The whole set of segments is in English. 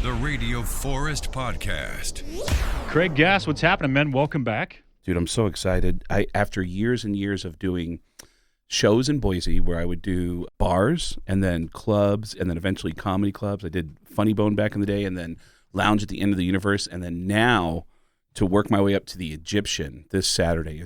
the Radio Forest Podcast. Craig Gass, what's happening, man? Welcome back. Dude, I'm so excited. After years and years of doing shows in Boise where I would do bars and then clubs and then eventually comedy clubs. I did Funny Bone back in the day and then Lounge at the End of the Universe. And then now to work my way up to the Egyptian this Saturday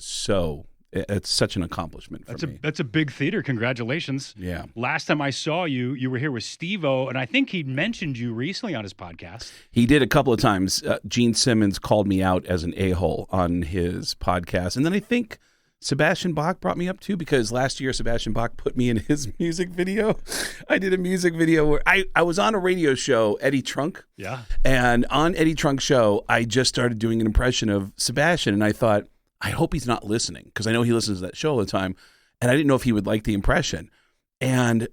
it's such an accomplishment for me. That's a big theater. Congratulations. Yeah. Last time I saw you, you were here with Steve-O, and I think he mentioned you recently on his podcast. He did a couple of times. Gene Simmons called me out as an a-hole on his podcast. And then I think Sebastian Bach brought me up too, because last year Sebastian Bach put me in his music video. I did a music video where I was on a radio show, Eddie Trunk. Yeah. And on Eddie Trunk's show, I just started doing an impression of Sebastian, and I thought, I hope he's not listening, because I know he listens to that show all the time, and I didn't know if he would like the impression. And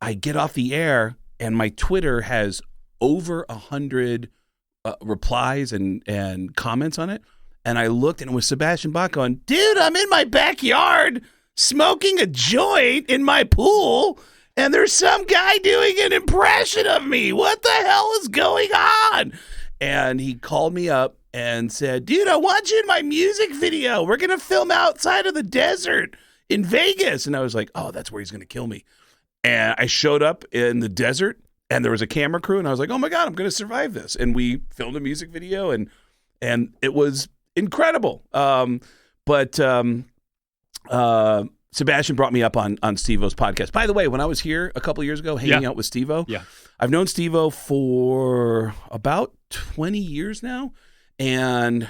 I get off the air, and my Twitter has over 100 replies and comments on it. And I looked, and it was Sebastian Bach going, dude, I'm in my backyard smoking a joint in my pool, and there's some guy doing an impression of me. What the hell is going on? And he called me up and said, dude, I want you in my music video. We're going to film outside of the desert in Vegas. And I was like, oh, that's where he's going to kill me. And I showed up in the desert, and there was a camera crew, and I was like, oh my God, I'm going to survive this. And we filmed a music video, and it was incredible. Sebastian brought me up on Steve-O's podcast. By the way, when I was here a couple of years ago hanging out with Steve-O, I've known Steve-O for about 20 years now. And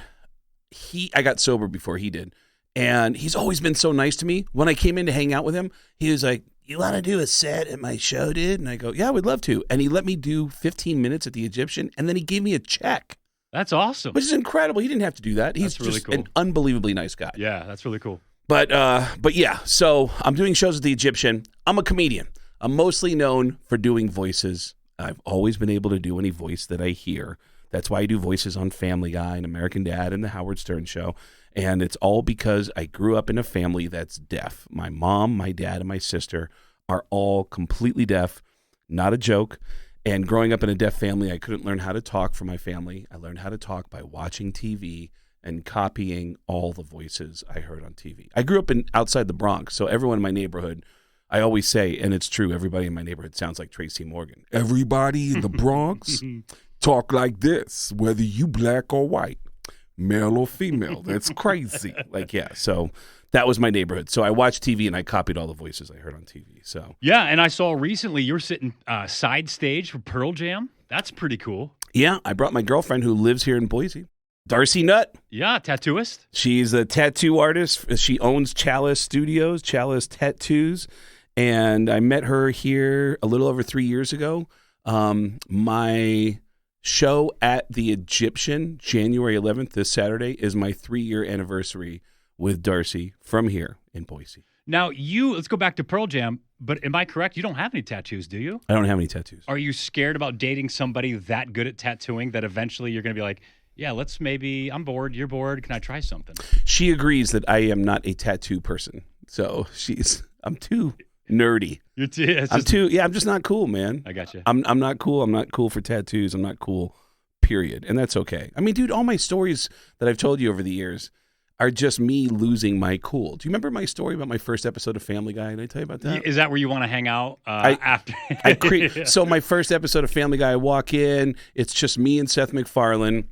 I got sober before he did. And he's always been so nice to me. When I came in to hang out with him, he was like, you want to do a set at my show, dude? And I go, yeah, I would love to. And he let me do 15 minutes at the Egyptian, and then he gave me a check. That's awesome. Which is incredible. He didn't have to do that. He's really just cool. an unbelievably nice guy. Yeah, that's really cool. But yeah, so I'm doing shows at the Egyptian. I'm a comedian. I'm mostly known for doing voices. I've always been able to do any voice that I hear. That's why I do voices on Family Guy and American Dad and The Howard Stern Show. And it's all because I grew up in a family that's deaf. My mom, my dad, and my sister are all completely deaf. Not a joke. And growing up in a deaf family, I couldn't learn how to talk for my family. I learned how to talk by watching TV and copying all the voices I heard on TV. I grew up outside the Bronx, so everyone in my neighborhood, I always say, and it's true, everybody in my neighborhood sounds like Tracy Morgan. Everybody in the Bronx talk like this, whether you black or white, male or female. That's crazy. So that was my neighborhood. So I watched TV and I copied all the voices I heard on TV. So yeah, and I saw recently you're sitting side stage for Pearl Jam. That's pretty cool. Yeah, I brought my girlfriend who lives here in Boise, Darcy Nutt. Yeah, tattooist. She's a tattoo artist. She owns Chalice Studios, Chalice Tattoos. And I met her here a little over 3 years ago. My show at the Egyptian, January 11th, this Saturday, is my 3-year anniversary with Darcy from here in Boise. Now, let's go back to Pearl Jam, but am I correct? You don't have any tattoos, do you? I don't have any tattoos. Are you scared about dating somebody that good at tattooing that eventually you're going to be like, yeah, I'm bored, you're bored, can I try something? She agrees that I am not a tattoo person. So I'm too nerdy. I'm just not cool, man. I got you. I'm not cool. I'm not cool for tattoos. I'm not cool, period. And that's okay. I mean, dude, all my stories that I've told you over the years are just me losing my cool. Do you remember my story about my first episode of Family Guy? Did I tell you about that? Is that where you want to hang out after? So my first episode of Family Guy, I walk in, it's just me and Seth MacFarlane,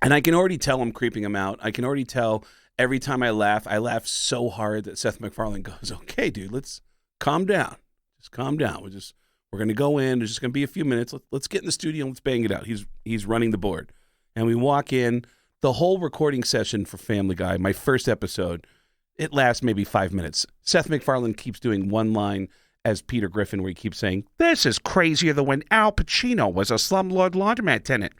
and I can already tell I'm creeping him out. I can already tell every time I laugh so hard that Seth MacFarlane goes, okay, dude, let's calm down. Just calm down. We're going to go in. There's just going to be a few minutes. Let's get in the studio and let's bang it out. He's running the board. And we walk in. The whole recording session for Family Guy, my first episode, it lasts maybe 5 minutes. Seth MacFarlane keeps doing one line as Peter Griffin where he keeps saying, this is crazier than when Al Pacino was a slumlord laundromat tenant.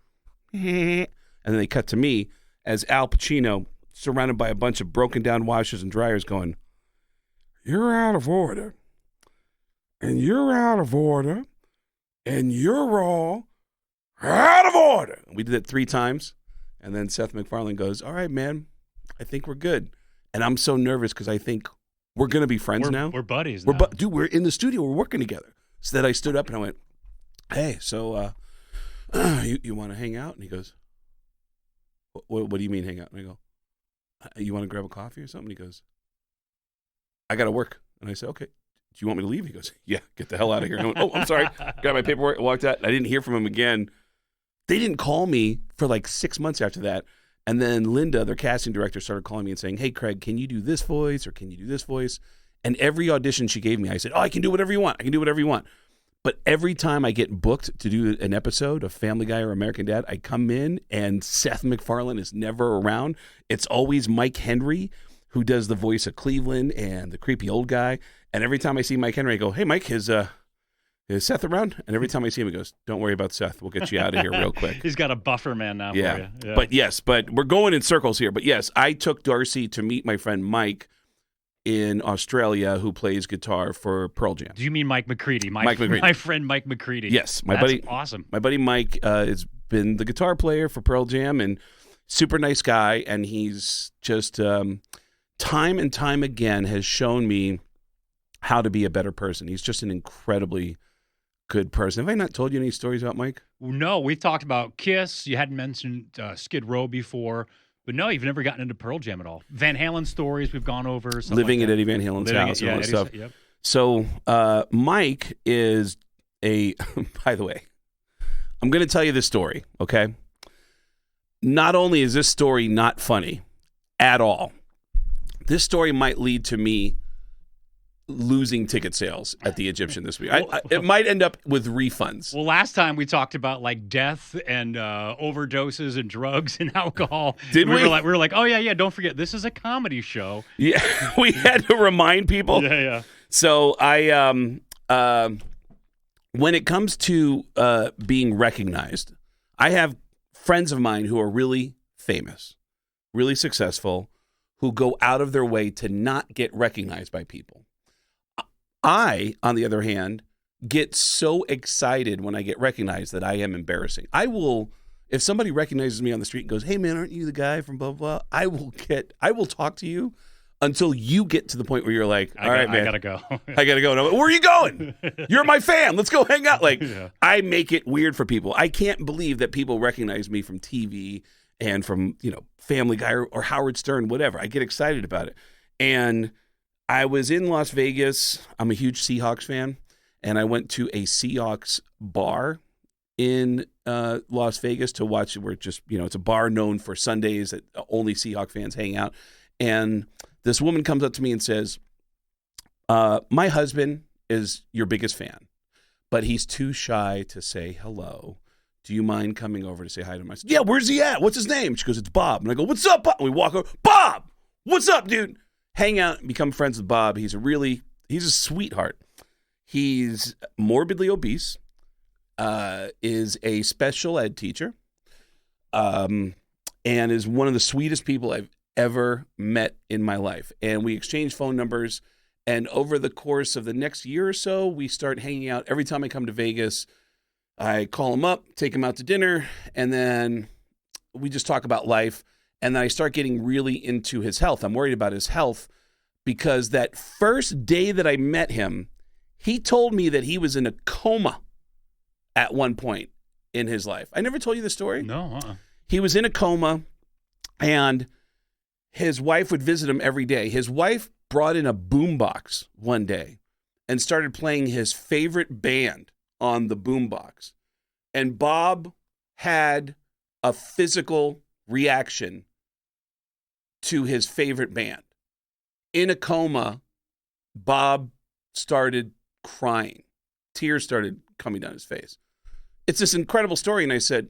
And then they cut to me as Al Pacino, surrounded by a bunch of broken down washers and dryers going, you're out of order. And you're out of order. And you're all out of order. We did it 3 times. And then Seth MacFarlane goes, all right, man, I think we're good. And I'm so nervous because I think we're going to be friends now. We're buddies now. Dude, we're in the studio. We're working together. So that I stood up and I went, hey, so you want to hang out? And he goes, what do you mean hang out? And I go, you want to grab a coffee or something? And he goes, I got to work. And I said, okay. Do you want me to leave? He goes, yeah, get the hell out of here. And I went, oh, I'm sorry. Got my paperwork, walked out. I didn't hear from him again. They didn't call me for like 6 months after that. And then Linda, their casting director, started calling me and saying, hey, Craig, can you do this voice or can you do this voice? And every audition she gave me, I said, oh, I can do whatever you want. I can do whatever you want. But every time I get booked to do an episode of Family Guy or American Dad, I come in and Seth MacFarlane is never around. It's always Mike Henry, who does the voice of Cleveland and the creepy old guy. And every time I see Mike Henry, I go, hey, Mike, is Seth around? And every time I see him, he goes, don't worry about Seth. We'll get you out of here real quick. He's got a buffer man now for you. Yeah. But we're going in circles here. But yes, I took Darcy to meet my friend Mike in Australia, who plays guitar for Pearl Jam. Do you mean Mike McCready? Mike McCready. My friend Mike McCready. Yes. That's awesome. My buddy Mike has been the guitar player for Pearl Jam and super nice guy. And he's just time and time again has shown me how to be a better person. He's just an incredibly good person. Have I not told you any stories about Mike? No, we've talked about Kiss. You hadn't mentioned Skid Row before. But no, you've never gotten into Pearl Jam at all. Van Halen stories we've gone over. Living at Eddie Van Halen's house and all that stuff. Yep. So Mike is by the way, I'm going to tell you this story, okay? Not only is this story not funny at all, this story might lead to me losing ticket sales at the Egyptian this week. It might end up with refunds. Well, last time we talked about like death and overdoses and drugs and alcohol. Did we? We were like, oh yeah, don't forget, this is a comedy show. Yeah, we had to remind people. Yeah. So when it comes to being recognized, I have friends of mine who are really famous, really successful, who go out of their way to not get recognized by people. I, on the other hand, get so excited when I get recognized that I am embarrassing. I will, if somebody recognizes me on the street and goes, hey man, aren't you the guy from blah, blah, blah? I will talk to you until you get to the point where you're like, all right, man. I gotta go. I gotta go. No, where are you going? You're my fan. Let's go hang out. Like, Yeah. I make it weird for people. I can't believe that people recognize me from TV and from, Family Guy or Howard Stern, whatever. I get excited about it. And I was in Las Vegas. I'm a huge Seahawks fan. And I went to a Seahawks bar in Las Vegas to watch. We're just, it's a bar known for Sundays that only Seahawk fans hang out. And this woman comes up to me and says, my husband is your biggest fan, but he's too shy to say hello. Do you mind coming over to say hi to him? I said, yeah, where's he at? What's his name? She goes, it's Bob. And I go, what's up, Bob? And we walk over, Bob, what's up, dude? Hang out and become friends with Bob. He's a sweetheart. He's morbidly obese, is a special ed teacher, and is one of the sweetest people I've ever met in my life. And we exchanged phone numbers. And over the course of the next year or so, we start hanging out. Every time I come to Vegas, I call him up, take him out to dinner, and then we just talk about life. And then I start getting really into his health. I'm worried about his health because that first day that I met him, he told me that he was in a coma at one point in his life. I never told you the story. No. He was in a coma, and his wife would visit him every day. His wife brought in a boombox one day and started playing his favorite band on the boombox. And Bob had a physical reaction to his favorite band. In a coma, Bob started crying. Tears started coming down his face. It's this incredible story. And I said,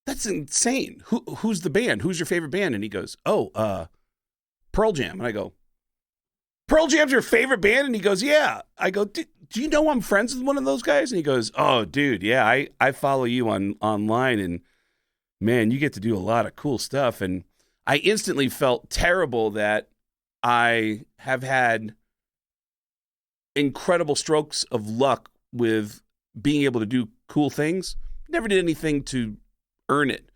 that's insane. Who's the band? Who's your favorite band? And he goes, Pearl Jam. And I go, Pearl Jam's your favorite band? And he goes, yeah. I go, do you know I'm friends with one of those guys? And he goes, oh, dude, yeah, I follow you online. And man, you get to do a lot of cool stuff. And I instantly felt terrible that I have had incredible strokes of luck with being able to do cool things. Never did anything to earn it.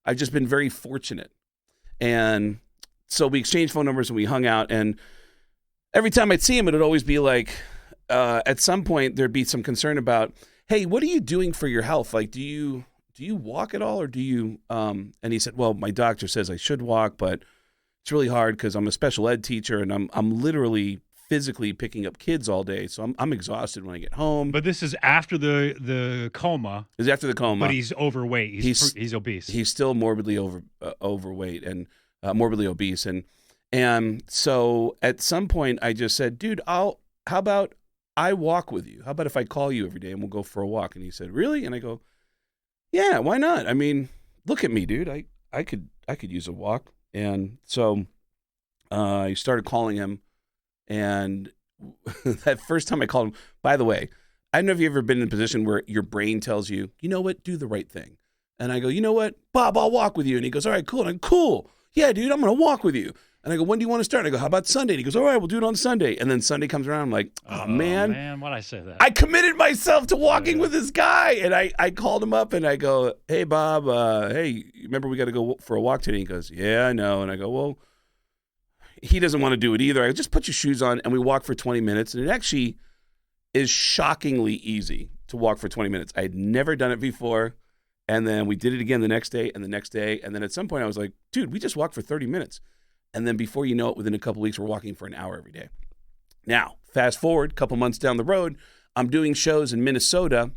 I've just been very fortunate. And so we exchanged phone numbers and we hung out. And every time I'd see him, it would always be like, at some point, there'd be some concern about, hey, what are you doing for your health? Like, do you do you walk at all, or do you? And he said, well, my doctor says I should walk, but it's really hard because I'm a special ed teacher and I'm literally physically picking up kids all day, so I'm exhausted when I get home. But this is after the coma. It's after the coma. But he's overweight. He's obese. He's still morbidly overweight and morbidly obese, and so at some point I just said, dude, how about I walk with you? How about if I call you every day and we'll go for a walk? And he said, really? And I go, yeah, why not? I mean, look at me, dude. I could use a walk. And so I started calling him, and that first time I called him, by the way, I don't know if you've ever been in a position where your brain tells you, you know what, do the right thing. And I go, you know what, Bob, I'll walk with you. And he goes, all right, cool. And I'm cool. Yeah, dude, I'm going to walk with you. And I go, when do you want to start? And I go, how about Sunday? And he goes, all right, we'll do it on Sunday. And then Sunday comes around. I'm like, oh man. Man, why'd I say that? I committed myself to walking with this guy. And I called him up and I go, hey, Bob, hey, remember we got to go for a walk today? And he goes, yeah, I know. And I go, well, he doesn't want to do it either. I go, just put your shoes on and we walk for 20 minutes. And it actually is shockingly easy to walk for 20 minutes. I had never done it before. And then we did it again the next day and the next day. And then at some point I was like, dude, we just walked for 30 minutes. And then before you know it, within a couple of weeks, we're walking for an hour every day. Now, fast forward a couple months down the road, I'm doing shows in Minnesota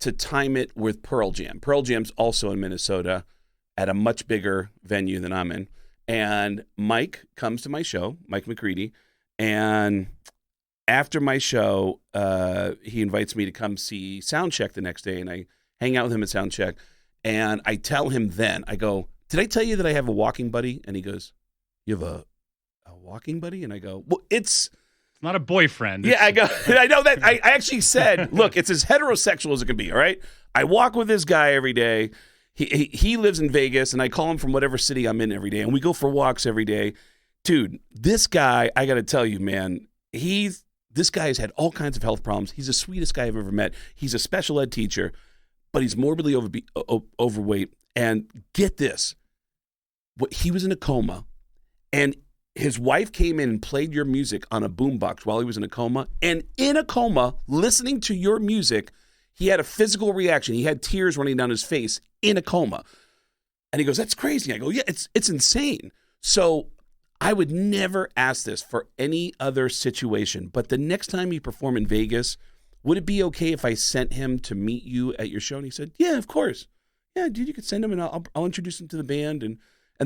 to time it with Pearl Jam. Pearl Jam's also in Minnesota at a much bigger venue than I'm in. And Mike comes to my show, Mike McCready, and after my show, he invites me to come see Soundcheck the next day, and I hang out with him at Soundcheck, and I tell him then, I go, did I tell you that I have a walking buddy? And he goes, you have a walking buddy? And I go, well, it's not a boyfriend. Yeah, I go, I know that. I actually said, look, it's as heterosexual as it can be, all right? I walk with this guy every day. He lives in Vegas, and I call him from whatever city I'm in every day, and we go for walks every day. Dude, this guy, I got to tell you, man, this guy has had all kinds of health problems. He's the sweetest guy I've ever met. He's a special ed teacher, but he's morbidly overweight. And get this, he was in a coma. And his wife came in and played your music on a boombox while he was in a coma. And in a coma, listening to your music, he had a physical reaction. He had tears running down his face in a coma. And he goes, that's crazy. I go, yeah, it's insane. So I would never ask this for any other situation. But the next time you perform in Vegas, would it be okay if I sent him to meet you at your show? And he said, yeah, of course. Yeah, dude, you could send him and I'll introduce him to the band. And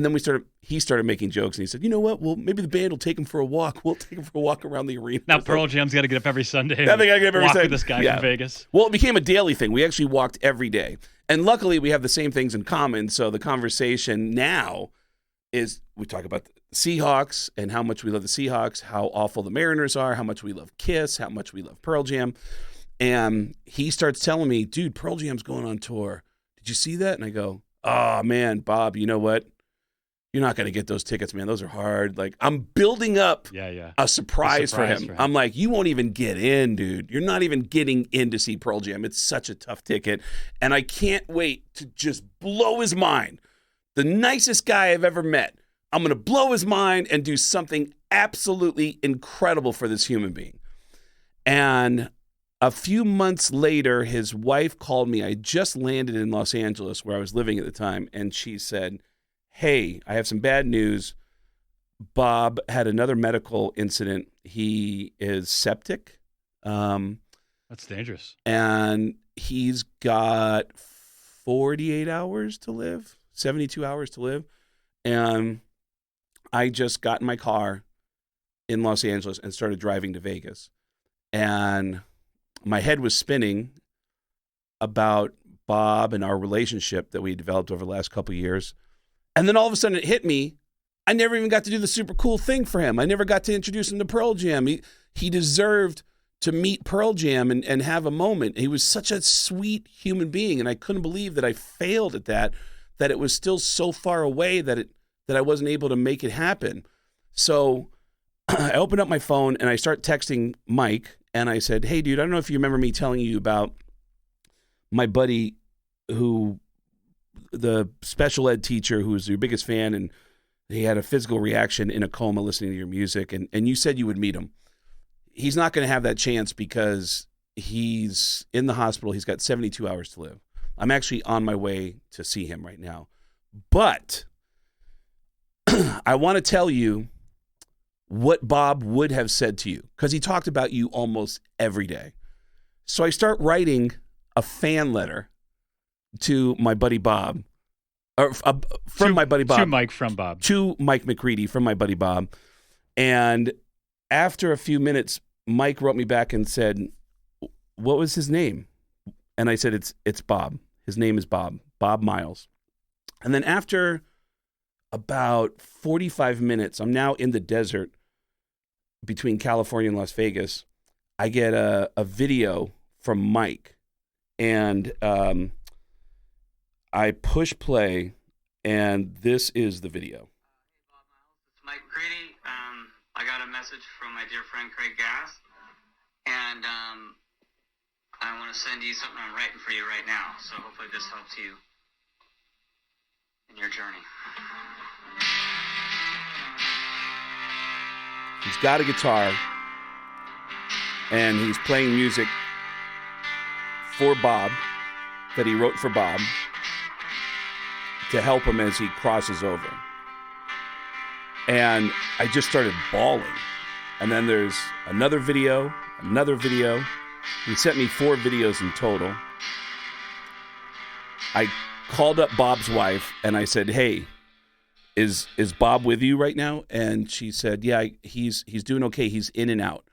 then he started making jokes, and he said, you know what? Well, maybe the band will take him for a walk. We'll take him for a walk around the arena. Now Pearl Jam's got to get up every Sunday. Now they got to get up every Sunday. Walk with this guy from Vegas. Well, it became a daily thing. We actually walked every day. And luckily, we have the same things in common. So the conversation now is we talk about the Seahawks and how much we love the Seahawks, how awful the Mariners are, how much we love Kiss, how much we love Pearl Jam. And he starts telling me, dude, Pearl Jam's going on tour. Did you see that? And I go, oh, man, Bob, you know what? You're not going to get those tickets, man. Those are hard. Like, I'm building up a surprise for him. I'm like, you won't even get in, dude. You're not even getting in to see Pearl Jam. It's such a tough ticket. And I can't wait to just blow his mind. The nicest guy I've ever met. I'm going to blow his mind and do something absolutely incredible for this human being. And a few months later, his wife called me. I just landed in Los Angeles, where I was living at the time, and she said, hey, I have some bad news. Bob had another medical incident. He is septic. That's dangerous. And he's got 48 hours to live, 72 hours to live. And I just got in my car in Los Angeles and started driving to Vegas. And my head was spinning about Bob and our relationship that we developed over the last couple of years. And then all of a sudden it hit me. I never even got to do the super cool thing for him. I never got to introduce him to Pearl Jam. He deserved to meet Pearl Jam and have a moment. He was such a sweet human being, and I couldn't believe that I failed at that it was still so far away that I wasn't able to make it happen. So I opened up my phone and I start texting Mike, and I said, hey, dude, I don't know if you remember me telling you about my buddy the special ed teacher who was your biggest fan, and he had a physical reaction in a coma listening to your music, and you said you would meet him. He's not going to have that chance because he's in the hospital. He's got 72 hours to live. I'm actually on my way to see him right now. But I want to tell you what Bob would have said to you, because he talked about you almost every day. So I start writing a fan letter to my buddy Bob, or from my buddy Bob. To Mike from Bob. To Mike McCready from my buddy Bob. And after a few minutes, Mike wrote me back and said, what was his name? And I said, it's Bob. His name is Bob Miles. And then after about 45 minutes, I'm now in the desert between California and Las Vegas. I get a video from Mike, and I push play, and this is the video. Hey, Bob Miles, it's Mike McCready. I got a message from my dear friend Craig Gass, and I want to send you something I'm writing for you right now, so hopefully this helps you in your journey. He's got a guitar, and he's playing music for Bob, that he wrote for Bob, to help him as he crosses over. And I just started bawling. And then there's another video. He sent me 4 videos in total. I called up Bob's wife, and I said, hey, is Bob with you right now? And she said, yeah, he's doing okay. He's in and out.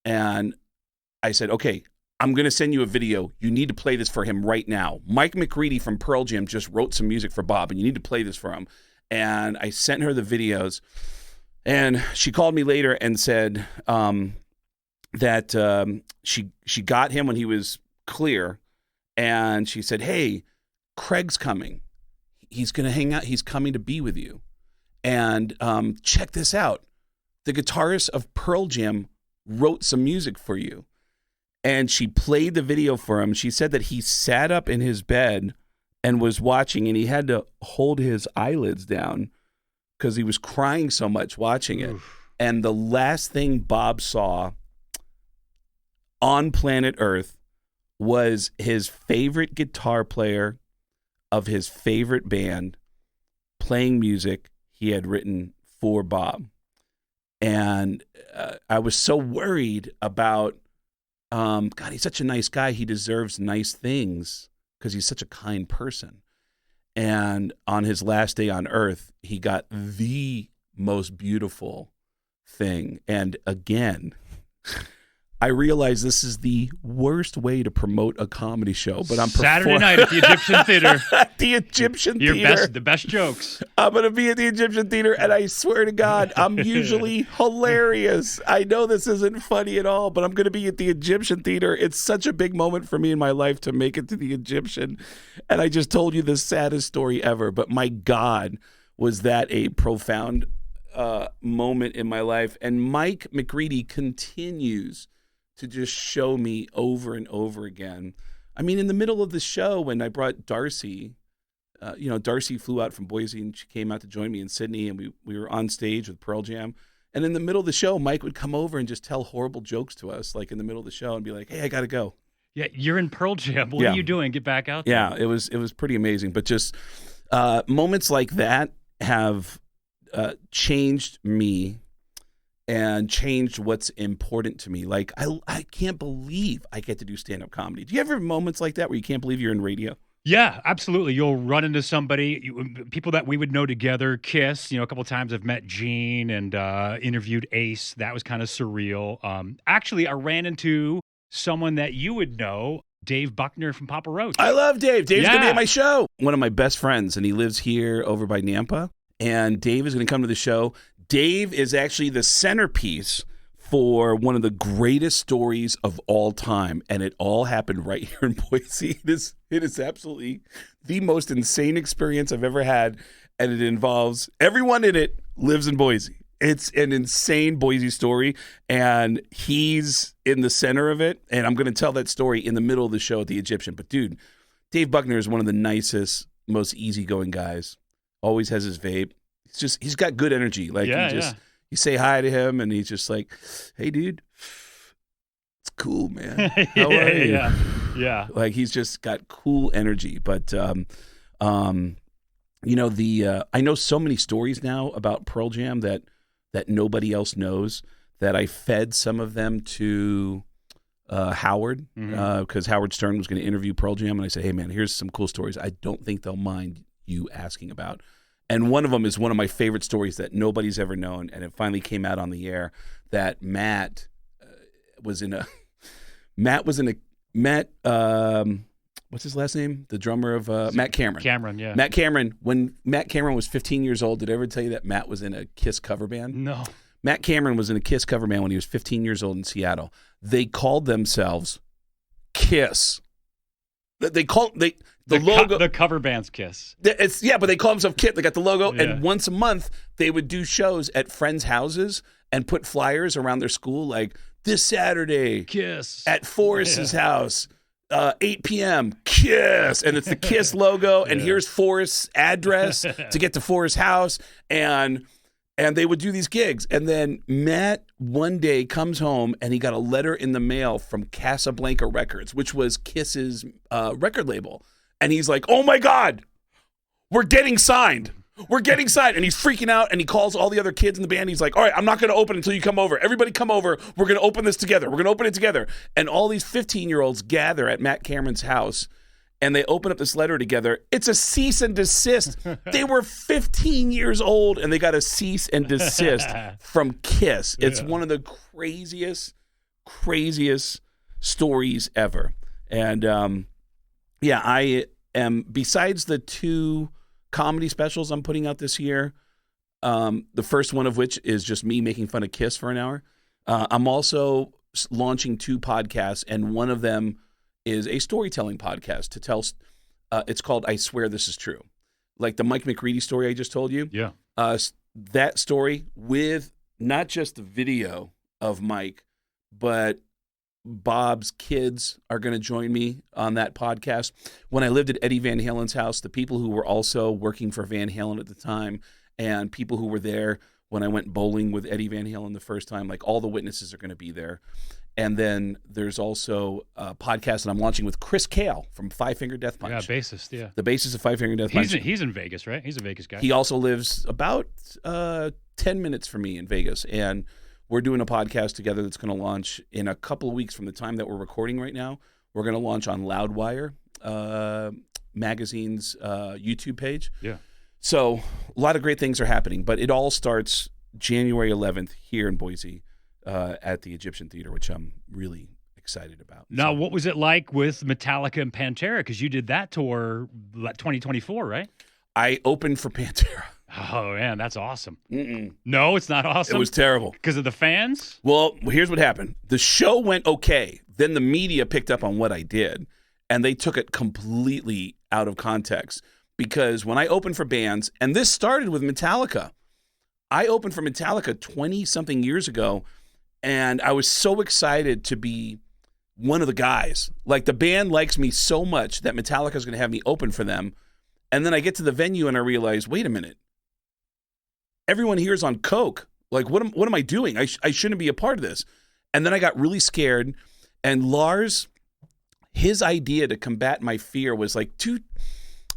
And I said, okay, I'm going to send you a video. You need to play this for him right now. Mike McCready from Pearl Jam just wrote some music for Bob, and you need to play this for him. And I sent her the videos, and she called me later and said that she got him when he was clear, and she said, hey, Craig's coming. He's going to hang out. He's coming to be with you. And check this out. The guitarist of Pearl Jam wrote some music for you. And she played the video for him. She said that he sat up in his bed and was watching, and he had to hold his eyelids down because he was crying so much watching it. Oof. And the last thing Bob saw on planet Earth was his favorite guitar player of his favorite band playing music he had written for Bob. And I was so worried about, God, he's such a nice guy. He deserves nice things because he's such a kind person. And on his last day on earth, he got the most beautiful thing. And again, I realize this is the worst way to promote a comedy show, but I'm Saturday night at the Egyptian Theater. The Egyptian Theater. The best jokes. I'm going to be at the Egyptian Theater, and I swear to God, I'm usually hilarious. I know this isn't funny at all, but I'm going to be at the Egyptian Theater. It's such a big moment for me in my life to make it to the Egyptian. And I just told you the saddest story ever, but my God, was that a profound moment in my life. And Mike McCready continues to just show me over and over again. I mean, in the middle of the show, when I brought Darcy, Darcy flew out from Boise, and she came out to join me in Sydney, and we were on stage with Pearl Jam. And in the middle of the show, Mike would come over and just tell horrible jokes to us, like in the middle of the show, and be like, hey, I got to go. Yeah, you're in Pearl Jam. What are you doing? Get back out there. Yeah, it was pretty amazing. But just moments like that have changed me and changed what's important to me. Like, I can't believe I get to do stand-up comedy. Do you ever have moments like that where you can't believe you're in radio? Yeah, absolutely. You'll run into somebody, people that we would know together, Kiss. A couple of times I've met Gene and interviewed Ace. That was kind of surreal. Actually, I ran into someone that you would know, Dave Buckner from Papa Roach. I love Dave. Dave's going to be at my show. One of my best friends, and he lives here over by Nampa. And Dave is going to come to the show. Dave is actually the centerpiece for one of the greatest stories of all time, and it all happened right here in Boise. It is absolutely the most insane experience I've ever had, and it involves everyone in it lives in Boise. It's an insane Boise story, and he's in the center of it, and I'm going to tell that story in the middle of the show at the Egyptian. But, dude, Dave Buckner is one of the nicest, most easygoing guys. Always has his vape. He's got good energy. Like, you say hi to him, and he's just like, hey, dude, it's cool, man. How are you? Yeah. Like he's just got cool energy. But you know, I know so many stories now about Pearl Jam that nobody else knows, that I fed some of them to Howard, because Howard Stern was going to interview Pearl Jam, and I said, hey man, here's some cool stories I don't think they'll mind you asking about. And one of them is one of my favorite stories that nobody's ever known, and it finally came out on the air, that Matt was in a what's his last name? The drummer of Matt Cameron. Cameron, yeah. Matt Cameron, when Matt Cameron was 15 years old, did I ever tell you that Matt was in a Kiss cover band? No. Matt Cameron was in a Kiss cover band when he was 15 years old in Seattle. They called themselves Kiss. The logo. The cover band's Kiss. But they call themselves Kiss. They got the logo, Yeah. and once a month they would do shows at friends' houses and put flyers around their school, like this Saturday Kiss. at Forrest's house. 8 p.m. Kiss, and it's the Kiss logo, and here's Forrest's address to get to Forrest's house, and they would do these gigs. And then Matt one day comes home and he got a letter in the mail from Casablanca Records, which was Kiss's record label, and he's like, oh my God, we're getting signed. And he's freaking out, and he calls all the other kids in the band. He's like, all right, I'm not going to open until you come over. Everybody come over. We're going to open this together. We're going to open it together. And all these 15-year-olds gather at Matt Cameron's house, and they open up this letter together. It's a cease and desist. They were 15 years old, and they got a cease and desist from Kiss. It's one of the craziest stories ever. And, I am, besides the 2 comedy specials I'm putting out this year, the first one of which is just me making fun of Kiss for an hour. I'm also launching 2 podcasts, and one of them is a storytelling podcast to tell. It's called I Swear This Is True. Like the Mike McCready story I just told you. Yeah. That story with not just the video of Mike, but Bob's kids are going to join me on that podcast. When I lived at Eddie Van Halen's house, the people who were also working for Van Halen at the time, and people who were there when I went bowling with Eddie Van Halen the first time, like all the witnesses are going to be there. And then there's also a podcast that I'm launching with Chris Kale from Five Finger Death Punch. Yeah, bassist, yeah. The bassist of Five Finger Death Punch. He's in Vegas, right? He's a Vegas guy. He also lives about 10 minutes from me in Vegas. And we're doing a podcast together that's going to launch in a couple of weeks from the time that we're recording right now. We're going to launch on Loudwire magazine's YouTube page. Yeah. So a lot of great things are happening, but it all starts January 11th here in Boise at the Egyptian Theater, which I'm really excited about. Now, what was it like with Metallica and Pantera? Because you did that tour 2024, right? I opened for Pantera. Oh, man, that's awesome. No, it's not awesome? It was terrible. Because of the fans? Well, here's what happened. The show went okay. Then the media picked up on what I did, and they took it completely out of context. Because when I opened for bands, and this started with Metallica. I opened for Metallica 20-something years ago, and I was so excited to be one of the guys. Like, the band likes me so much that Metallica is going to have me open for them. And then I get to the venue, and I realize, wait a minute. Everyone here is on coke. Like, what am I doing? I shouldn't be a part of this. And then I got really scared. And Lars, his idea to combat my fear was like, dude,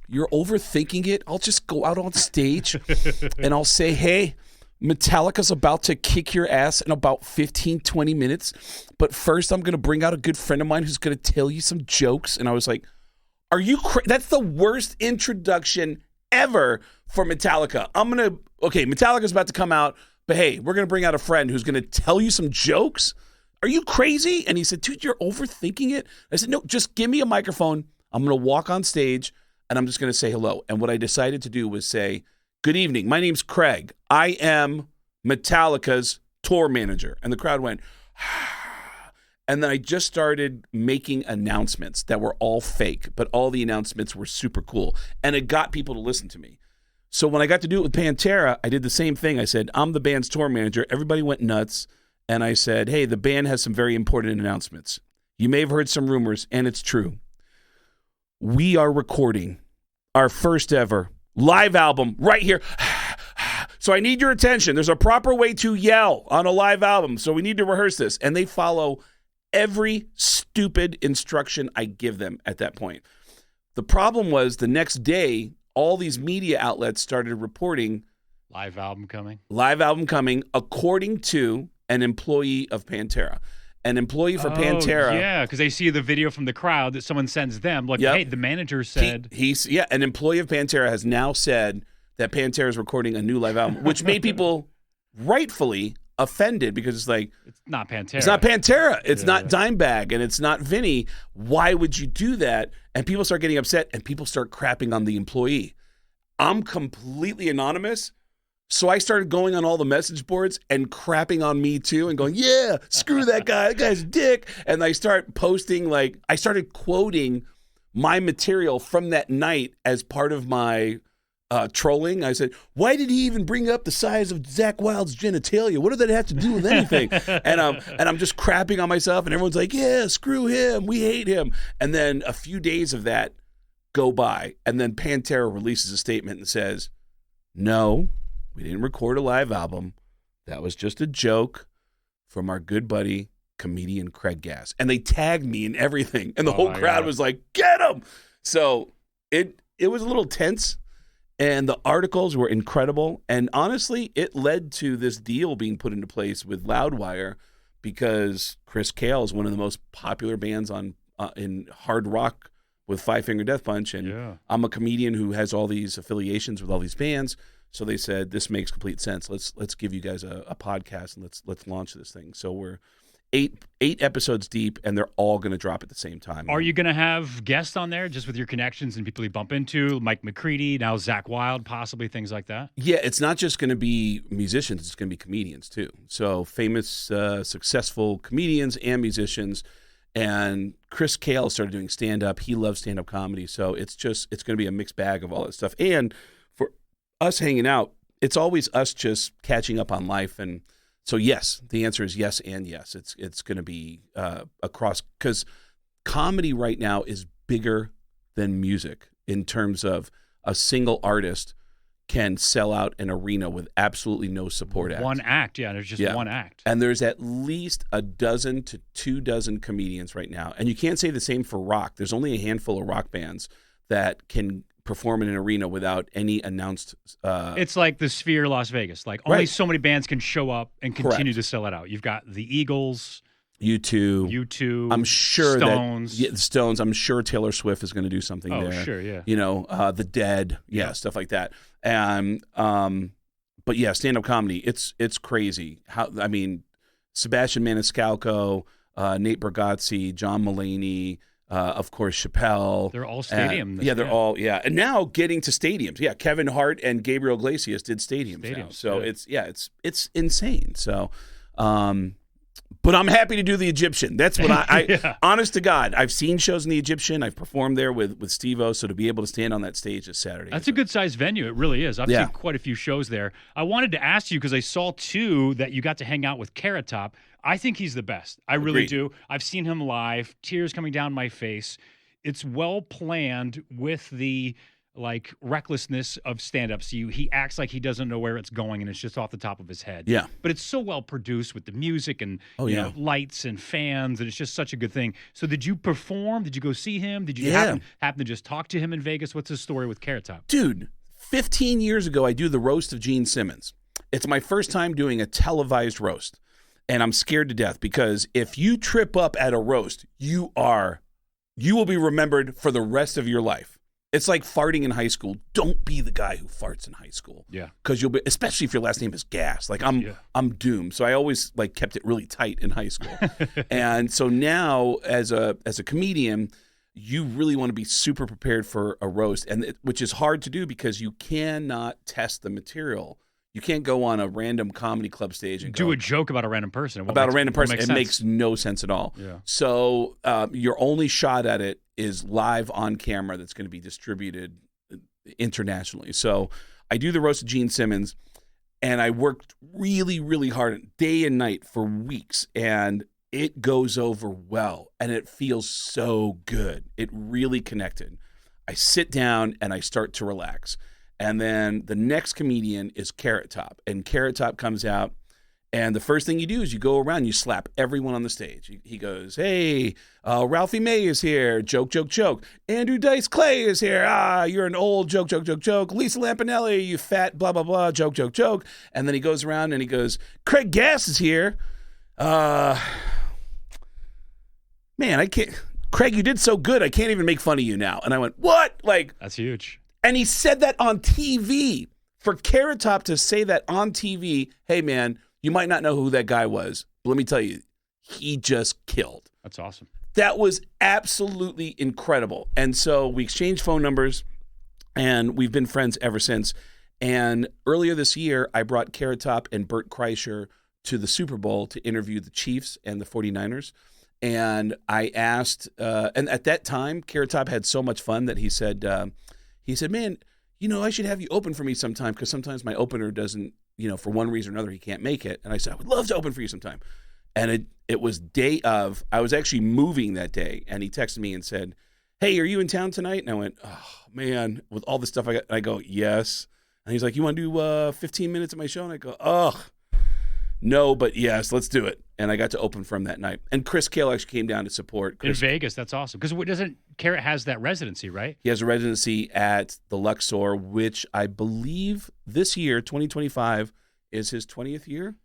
you're overthinking it. I'll just go out on stage and I'll say, hey, Metallica's about to kick your ass in about 15, 20 minutes. But first, I'm going to bring out a good friend of mine who's going to tell you some jokes. And I was like, are you crazy? That's the worst introduction ever for Metallica. Metallica's about to come out, but hey, we're going to bring out a friend who's going to tell you some jokes. Are you crazy? And he said, dude, you're overthinking it. I said, no, just give me a microphone. I'm going to walk on stage and I'm just going to say hello. And what I decided to do was say, good evening. My name's Craig. I am Metallica's tour manager. And the crowd went, and then I just started making announcements that were all fake, but all the announcements were super cool. And it got people to listen to me. So when I got to do it with Pantera, I did the same thing. I said, I'm the band's tour manager. Everybody went nuts. And I said, hey, the band has some very important announcements. You may have heard some rumors, and it's true. We are recording our first ever live album right here. So I need your attention. There's a proper way to yell on a live album, so we need to rehearse this. And they follow every stupid instruction I give them at that point. The problem was the next day, all these media outlets started reporting Live album coming, according to an employee of Pantera. An employee for Pantera. Yeah, because they see the video from the crowd that someone sends them. Like, hey, the manager said. An employee of Pantera has now said that Pantera is recording a new live album, which made people rightfully offended because it's like, it's not Pantera. It's not Pantera. It's not Dimebag, and it's not Vinny. Why would you do that? And people start getting upset, and people start crapping on the employee. I'm completely anonymous. So I started going on all the message boards and crapping on me too and going, yeah, screw that guy. That guy's a dick. And I start posting, I started quoting my material from that night as part of my trolling. I said, why did he even bring up the size of Zakk Wylde's genitalia? What did that have to do with anything? and I'm just crapping on myself, and everyone's like, yeah, screw him. We hate him. And then a few days of that go by, and then Pantera releases a statement and says, no, we didn't record a live album. That was just a joke from our good buddy, comedian Craig Gass. And they tagged me in everything. And the whole crowd was like, get him. So it was a little tense. And the articles were incredible. And honestly, it led to this deal being put into place with Loudwire because Chris Cale is one of the most popular bands in hard rock with Five Finger Death Punch. And I'm a comedian who has all these affiliations with all these bands. So they said, this makes complete sense. Let's give you guys a podcast and let's launch this thing. So we're eight episodes deep, and they're all going to drop at the same time. Are you going to have guests on there just with your connections and people you bump into, Mike McCready, now Zakk Wylde, possibly things like that? Yeah, it's not just going to be musicians. It's going to be comedians too. So famous, successful comedians and musicians. And Chris Cale started doing stand-up. He loves stand-up comedy. So it's going to be a mixed bag of all that stuff. And for us hanging out, it's always us just catching up on life. And so yes, the answer is yes and yes. It's going to be across, because comedy right now is bigger than music in terms of a single artist can sell out an arena with absolutely no support act. One act, there's just one act. And there's at least a dozen to 24 comedians right now. And you can't say the same for rock. There's only a handful of rock bands that can perform in an arena without any announced it's like the Sphere Las Vegas. Like only so many bands can show up and continue to sell it out. You've got the Eagles, U2. I'm sure Stones. The Stones. I'm sure Taylor Swift is going to do something there. Oh, sure, yeah. You know, The Dead, stuff like that. And but yeah, stand-up comedy, it's crazy. Sebastian Maniscalco, Nate Bargatze, John Mulaney, of course, Chappelle. They're all stadiums. They're all, And now getting to stadiums. Yeah, Kevin Hart and Gabriel Iglesias did stadiums now. So it's insane. So, but I'm happy to do the Egyptian. That's what I honest to God, I've seen shows in the Egyptian. I've performed there with Steve-O. So to be able to stand on that stage this Saturday. That's a good sized venue. It really is. I've seen quite a few shows there. I wanted to ask you, because I saw too that you got to hang out with Carrot Top. I think he's the best. I really do. I've seen him live, tears coming down my face. It's well planned with the recklessness of stand-ups. He acts like he doesn't know where it's going, and it's just off the top of his head. Yeah. But it's so well produced with the music and you know, lights and fans, and it's just such a good thing. So did you perform? Did you go see him? Did you happen to just talk to him in Vegas? What's his story with Carrot Top? Dude, 15 years ago, I do the roast of Gene Simmons. It's my first time doing a televised roast. And I'm scared to death because if you trip up at a roast, you will be remembered for the rest of your life. It's like farting in high school. Don't be the guy who farts in high school. Yeah. Because you'll be, especially if your last name is Gas. I'm doomed. So I always kept it really tight in high school. And so now as a comedian, you really want to be super prepared for a roast, which is hard to do because you cannot test the material. You can't go on a random comedy club stage and do a joke about a random person. It makes no sense at all. Yeah. So your only shot at it is live on camera that's going to be distributed internationally. So I do the roast of Gene Simmons, and I worked really, really hard day and night for weeks, and it goes over well, and it feels so good. It really connected. I sit down, and I start to relax. And then the next comedian is Carrot Top. And Carrot Top comes out, And the first thing you do is you go around, you slap everyone on the stage. He goes, hey, Ralphie May is here. Joke, joke, joke. Andrew Dice Clay is here. You're an old joke, joke, joke, joke. Lisa Lampanelli, you fat, blah, blah, blah. Joke, joke, joke. And then he goes around and he goes, Craig Gass is here. Man, I can't. Craig, you did so good. I can't even make fun of you now. And I went, what? Like, That's huge. And he said that on TV. For Carrot Top to say that on TV, hey, man, you might not know who that guy was, but let me tell you, he just killed. That's awesome. That was absolutely incredible. And so we exchanged phone numbers, and we've been friends ever since. And earlier this year, I brought Carrot Top and Bert Kreischer to the Super Bowl to interview the Chiefs and the 49ers. And I asked, and at that time, Carrot Top had so much fun that he said, man, I should have you open for me sometime because sometimes my opener doesn't, for one reason or another, he can't make it. And I said, I would love to open for you sometime. And it was day of, I was actually moving that day. And he texted me and said, hey, are you in town tonight? And I went, oh, man, with all the stuff I got. And I go, yes. And he's like, you want to do 15 minutes of my show? And I go, oh, no, but yes, let's do it. And I got to open for him that night. And Chris Kale actually came down to support. In Vegas, that's awesome. Because Carrot has that residency, right? He has a residency at the Luxor, which I believe this year, 2025, is his 20th year.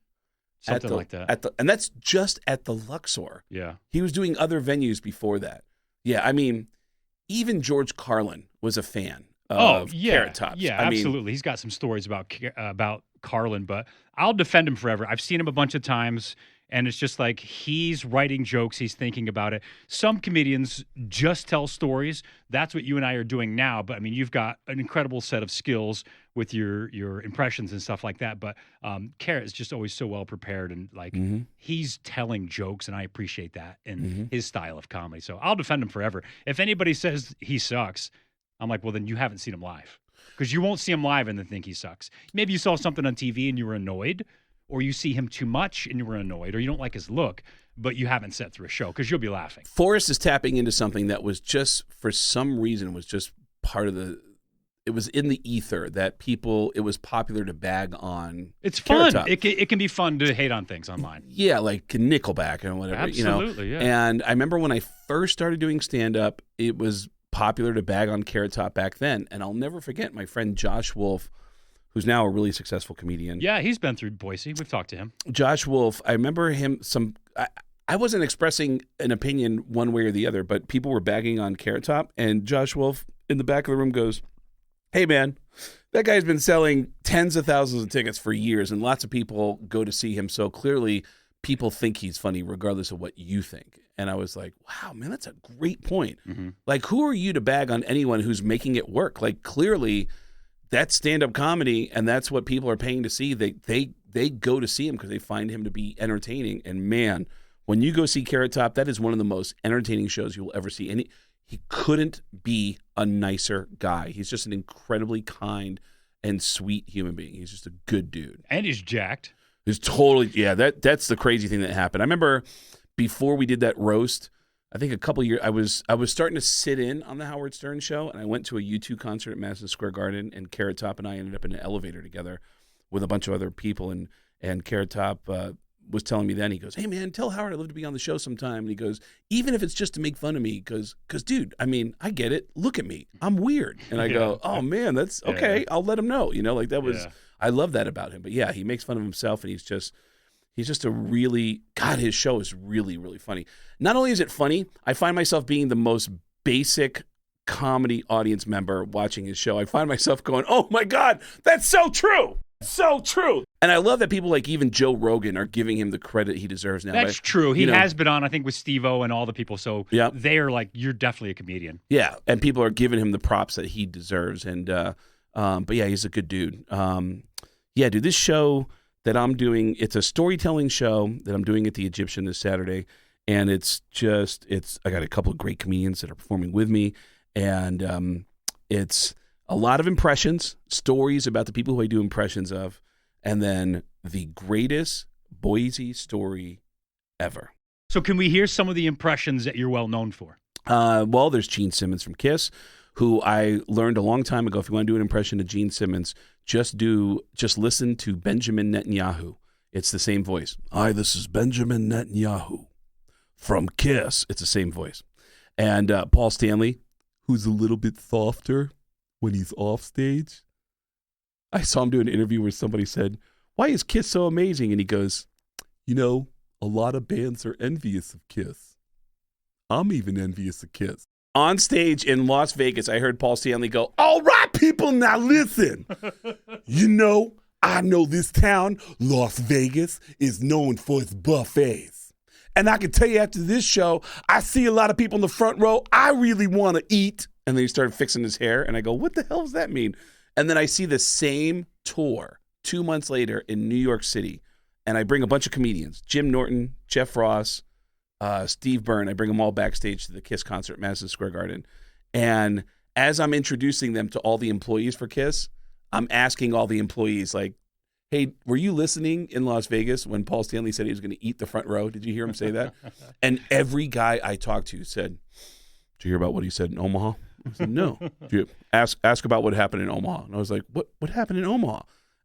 Something like that. And that's just at the Luxor. Yeah. He was doing other venues before that. Yeah, I mean, even George Carlin was a fan of Carrot Top. Yeah, absolutely. He's got some stories about Carlin, but I'll defend him forever. I've seen him a bunch of times, and it's just like he's writing jokes. He's thinking about it. Some comedians just tell stories. That's what you and I are doing now. But, I mean, you've got an incredible set of skills with your impressions and stuff like that. But Carrot is just always so well prepared, and, like, he's telling jokes, and I appreciate that in his style of comedy. So I'll defend him forever. If anybody says he sucks, I'm like, well, then you haven't seen him live. Because you won't see him live and then think he sucks. Maybe you saw something on TV and you were annoyed, or you see him too much and you were annoyed, or you don't like his look, but you haven't sat through a show because you'll be laughing. Forrest is tapping into something that was just, for some reason, was just part of it was in the ether that it was popular to bag on. It's fun. It can be fun to hate on things online. Yeah, like Nickelback and whatever. Absolutely, yeah. And I remember when I first started doing stand-up, it was popular to bag on Carrot Top back then. And I'll never forget my friend Josh Wolf, who's now a really successful comedian. Yeah, he's been through Boise. We've talked to him. Josh Wolf, I remember him I wasn't expressing an opinion one way or the other, but people were bagging on Carrot Top, and Josh Wolf in the back of the room goes, hey, man, that guy's been selling tens of thousands of tickets for years, and lots of people go to see him, so clearly people think he's funny regardless of what you think. And I was like, wow, man, that's a great point. Mm-hmm. Like, who are you to bag on anyone who's making it work? Like, clearly that's stand-up comedy, and that's what people are paying to see. They go to see him because they find him to be entertaining. And, man, when you go see Carrot Top, that is one of the most entertaining shows you will ever see. And he couldn't be a nicer guy. He's just an incredibly kind and sweet human being. He's just a good dude. And he's jacked. He's totally, yeah, that's the crazy thing that happened. I remember before we did that roast, I think a couple of years, I was starting to sit in on the Howard Stern show, and I went to a U2 concert at Madison Square Garden, and Carrot Top and I ended up in an elevator together with a bunch of other people, and Carrot Top was telling me then, he goes, hey, man, tell Howard I'd love to be on the show sometime. And he goes, even if it's just to make fun of me, because dude, I mean, I get it. Look at me. I'm weird. And I go, oh, man, that's okay. Yeah. I'll let him know. Like that was, I love that about him. But yeah, he makes fun of himself, and he's just a really, God, his show is really, really funny. Not only is it funny, I find myself being the most basic comedy audience member watching his show. I find myself going, oh my God, that's so true. So true. And I love that people like even Joe Rogan are giving him the credit he deserves now. That's true. He has been on, I think, with Steve-O and all the people. So they're like, you're definitely a comedian. Yeah. And people are giving him the props that he deserves. And but yeah, he's a good dude. Yeah, dude, this show that I'm doing, it's a storytelling show that I'm doing at the Egyptian this Saturday. And I got a couple of great comedians that are performing with me. And it's a lot of impressions, stories about the people who I do impressions of, and then the greatest Boise story ever. So can we hear some of the impressions that you're well known for? Well, there's Gene Simmons from Kiss, who I learned a long time ago. If you want to do an impression of Gene Simmons, just listen to Benjamin Netanyahu. It's the same voice. Hi, this is Benjamin Netanyahu from Kiss. It's the same voice. And Paul Stanley, who's a little bit softer when he's off stage. I saw him do an interview where somebody said, why is Kiss so amazing? And he goes, you know, a lot of bands are envious of Kiss. I'm even envious of Kiss. On stage in Las Vegas, I heard Paul Stanley go, all right, people, now listen. You know, I know this town, Las Vegas, is known for its buffets. And I can tell you after this show, I see a lot of people in the front row. I really want to eat. And then he started fixing his hair. And I go, what the hell does that mean? And then I see the same tour 2 months later in New York City. And I bring a bunch of comedians, Jim Norton, Jeff Ross, Steve Byrne. I bring them all backstage to the Kiss concert at Madison Square Garden. And as I'm introducing them to all the employees for Kiss, I'm asking all the employees, like, hey, were you listening in Las Vegas when Paul Stanley said he was going to eat the front row? Did you hear him say that? And every guy I talked to said, did you hear about what he said in Omaha? I said, no. Did you ask about what happened in Omaha? And I was like, what happened in Omaha?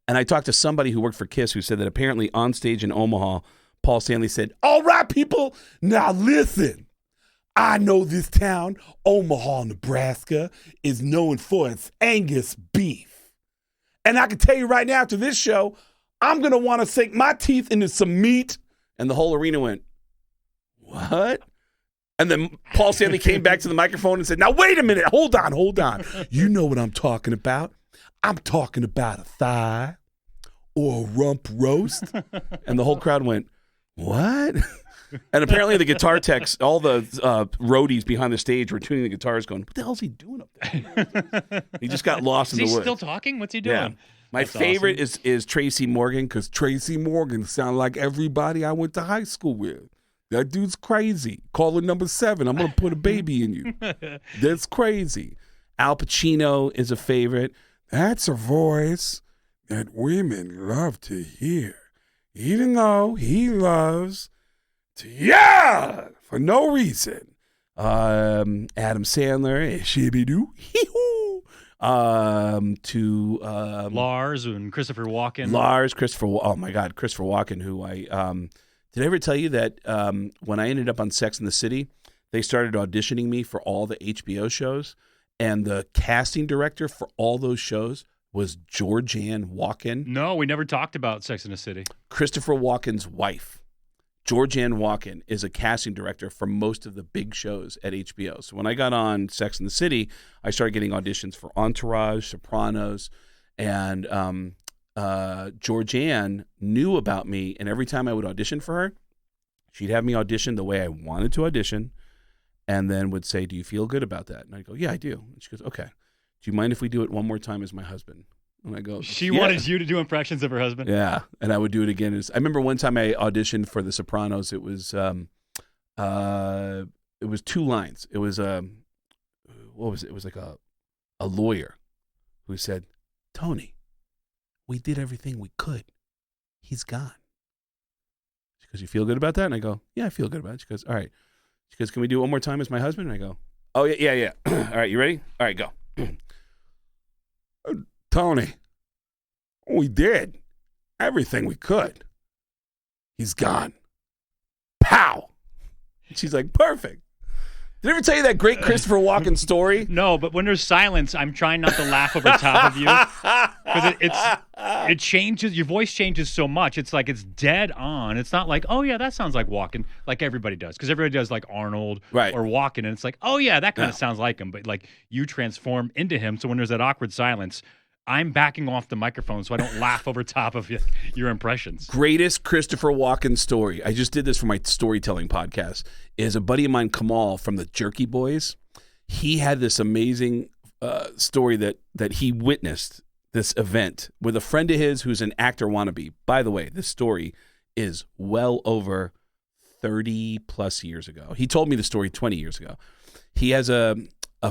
And I talked to somebody who worked for Kiss who said that apparently on stage in Omaha, Paul Stanley said, all right, people, now listen. I know this town, Omaha, Nebraska, is known for its Angus beef. And I can tell you right now, after this show, I'm going to want to sink my teeth into some meat. And the whole arena went, what? And then Paul Stanley came back to the microphone and said, now, wait a minute. Hold on. You know what I'm talking about. I'm talking about a thigh or a rump roast. And the whole crowd went, what? And apparently the guitar techs, all the roadies behind the stage were tuning the guitars going, what the hell is he doing up there? He just got lost in the woods. Is he still talking? What's he doing? Yeah. My favorite is Tracy Morgan, because Tracy Morgan sounds like everybody I went to high school with. That dude's crazy. Caller number 7. I'm going to put a baby in you. That's crazy. Al Pacino is a favorite. That's a voice that women love to hear, even though he loves to yell for no reason. Adam Sandler, shibidoo, hee-hoo. Lars and Christopher Walken. Oh my God, Christopher Walken, who did I ever tell you that when I ended up on Sex and the City, they started auditioning me for all the HBO shows, and the casting director for all those shows was Georgianne Walken. No, we never talked about Sex and the City. Christopher Walken's wife. Georgianne Walken is a casting director for most of the big shows at HBO. So when I got on Sex and the City, I started getting auditions for Entourage, Sopranos, and Georgianne knew about me, and every time I would audition for her, she'd have me audition the way I wanted to audition, and then would say, do you feel good about that? And I'd go, yeah, I do. And she goes, okay. Do you mind if we do it one more time as my husband? And I go, she wanted you to do impressions of her husband? Yeah, and I would do it again. I remember one time I auditioned for The Sopranos. It was 2 lines. It was what was it? It was like a lawyer who said, Tony, we did everything we could. He's gone. She goes, you feel good about that? And I go, yeah, I feel good about it. She goes, all right. She goes, can we do it one more time as my husband? And I go, oh, yeah. All right, you ready? All right, go. Tony, we did everything we could. He's gone. Pow. She's like, perfect. Did I ever tell you that great Christopher Walken story? No, but when there's silence, I'm trying not to laugh over top of you. Because it changes, your voice changes so much. It's like it's dead on. It's not like, oh, yeah, that sounds like Walken, like everybody does. Because everybody does like Arnold or Walken, and it's like, oh, yeah, that kind of sounds like him. But like you transform into him. So when there's that awkward silence, I'm backing off the microphone so I don't laugh over top of your impressions. Greatest Christopher Walken story. I just did this for my storytelling podcast. Is a buddy of mine, Kamal, from the Jerky Boys. He had this amazing story that he witnessed this event with a friend of his who's an actor wannabe. By the way, this story is well over 30 plus years ago. He told me the story 20 years ago. He has a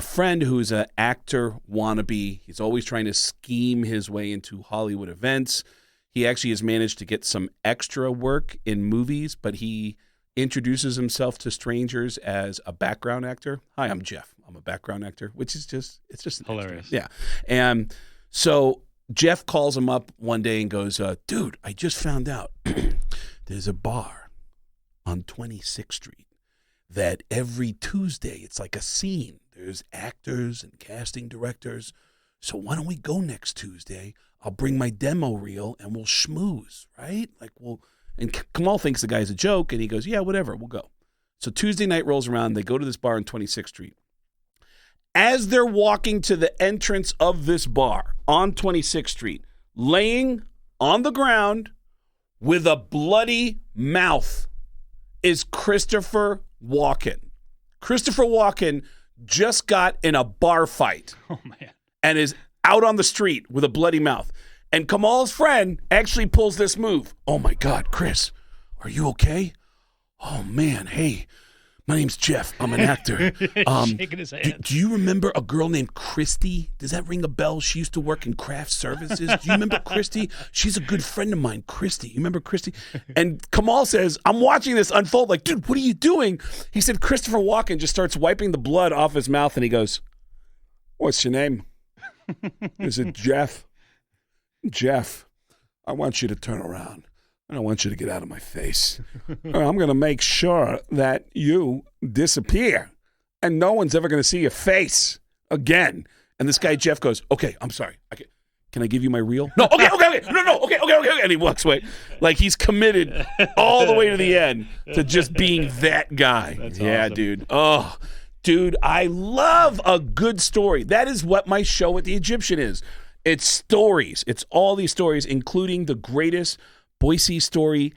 friend who's an actor wannabe. He's always trying to scheme his way into Hollywood events. He actually has managed to get some extra work in movies, but he introduces himself to strangers as a background actor. Hi, I'm Jeff. I'm a background actor, which is just, it's just hilarious. Yeah. And so Jeff calls him up one day and goes, dude, I just found out there's a bar on 26th Street that every Tuesday, it's like a scene. There's actors and casting directors. So why don't we go next Tuesday? I'll bring my demo reel and we'll schmooze, right? And Kamal thinks the guy's a joke, and he goes, yeah, whatever, we'll go. So Tuesday night rolls around. They go to this bar on 26th Street. As they're walking to the entrance of this bar on 26th Street, laying on the ground with a bloody mouth is Christopher Walken. Christopher Walken just got in a bar fight. Oh, man. And is out on the street with a bloody mouth. And Kamal's friend actually pulls this move. Oh, my God, Chris, are you okay? Oh, man, hey, my name's Jeff. I'm an actor. Shaking his hand. Do you remember a girl named Christy? Does that ring a bell? She used to work in craft services. Do you remember Christy? She's a good friend of mine, Christy. You remember Christy? And Kamal says, I'm watching this unfold like, dude, what are you doing? He said Christopher Walken just starts wiping the blood off his mouth, and he goes, what's your name? Is it Jeff? Jeff, I want you to turn around. I don't want you to get out of my face. I'm going to make sure that you disappear and no one's ever going to see your face again. And this guy, Jeff, goes, okay, I'm sorry. Can I give you my reel? No, okay. No, okay. And he walks away. Like he's committed all the way to the end to just being that guy. That's yeah, awesome. dude. Oh, dude, I love a good story. That is what my show at the Egyptian is. It's stories. It's all these stories, including the greatest Boise story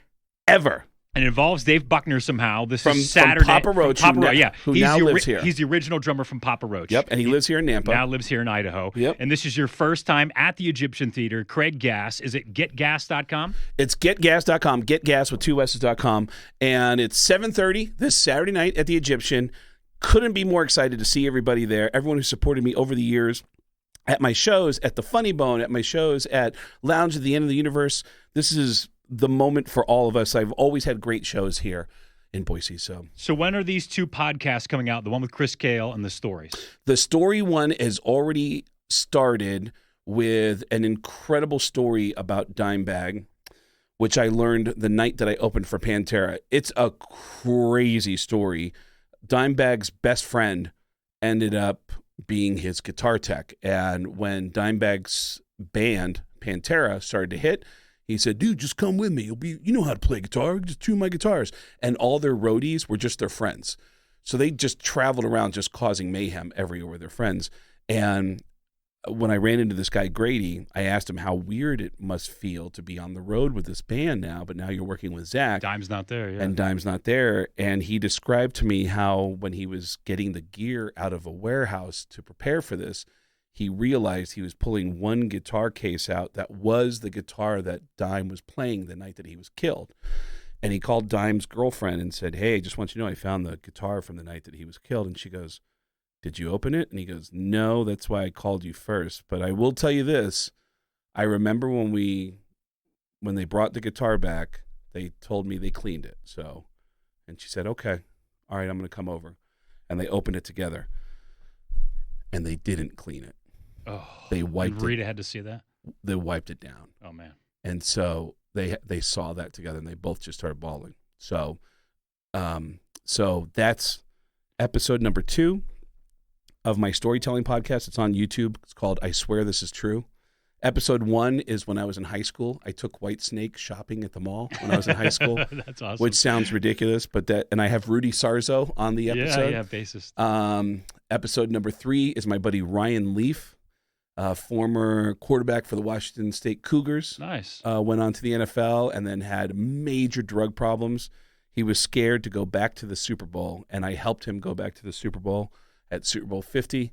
ever. And it involves Dave Buckner somehow. This From is Saturday. Papa Roach, who now lives here. He's the original drummer from Papa Roach. Yep, and he lives here in Nampa. Now lives here in Idaho. Yep. And this is your first time at the Egyptian Theater. Craig Gass. Is it getgas.com? It's getgas.com, getgas with 2 S's.com. And it's 7:30 this Saturday night at the Egyptian. Couldn't be more excited to see everybody there. Everyone who supported me over the years at my shows, at the Funny Bone, at my shows at Lounge at the End of the Universe. This is the moment for all of us. I've always had great shows here in Boise. So when are these two podcasts coming out? The one with Chris Kale and the stories? The story one has already started with an incredible story about Dimebag, which I learned the night that I opened for Pantera. It's a crazy story. Dimebag's best friend ended up being his guitar tech. And when Dimebag's band, Pantera, started to hit, he said, dude, just come with me. You know how to play guitar. Just tune my guitars. And all their roadies were just their friends. So they just traveled around just causing mayhem everywhere with their friends. And when I ran into this guy, Grady, I asked him how weird it must feel to be on the road with this band now, but now you're working with Zach. Dime's not there, yeah. And Dime's not there. And he described to me how when he was getting the gear out of a warehouse to prepare for this, he realized he was pulling one guitar case out that was the guitar that Dime was playing the night that he was killed. And he called Dime's girlfriend and said, hey, I just want you to know I found the guitar from the night that he was killed. And she goes, did you open it? And he goes, no, that's why I called you first. But I will tell you this. I remember when they brought the guitar back, they told me they cleaned it. So, and she said, okay, all right, I'm going to come over. And they opened it together. And they didn't clean it. Oh, they wiped it. Rita had to see that? They wiped it down. Oh, man. And so they saw that together, and they both just started bawling. So that's episode number 2 of my storytelling podcast. It's on YouTube. It's called I Swear This Is True. Episode 1 is when I was in high school. I took Whitesnake shopping at the mall when I was in high school. That's awesome. Which sounds ridiculous, and I have Rudy Sarzo on the episode. Yeah, bassist. Episode number 3 is my buddy Ryan Leaf, former quarterback for the Washington State Cougars. Nice. Went on to the NFL and then had major drug problems. He was scared to go back to the Super Bowl, and I helped him go back to the Super Bowl at Super Bowl 50.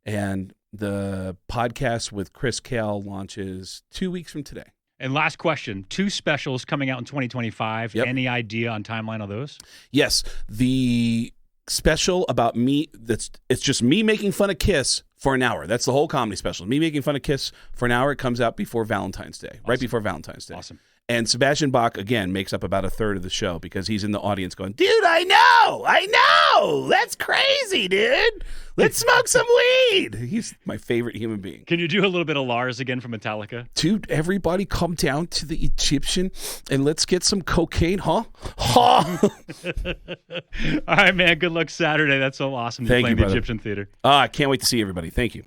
And the podcast with Chris Kale launches 2 weeks from today. And last question, 2 specials coming out in 2025. Yep. Any idea on timeline of those? Yes. The special about me, it's just me making fun of Kiss for an hour. That's the whole comedy special. Me making fun of Kiss for an hour. It comes out before Valentine's Day, right before Valentine's Day. Awesome. And Sebastian Bach, again, makes up about a third of the show because he's in the audience going, dude, I know. That's crazy, dude. Let's smoke some weed. He's my favorite human being. Can you do a little bit of Lars again from Metallica? Dude, everybody come down to the Egyptian and let's get some cocaine, huh? Huh? All right, man. Good luck Saturday. That's so awesome. Thank Playing you, the brother. Egyptian Theater. I can't wait to see everybody. Thank you.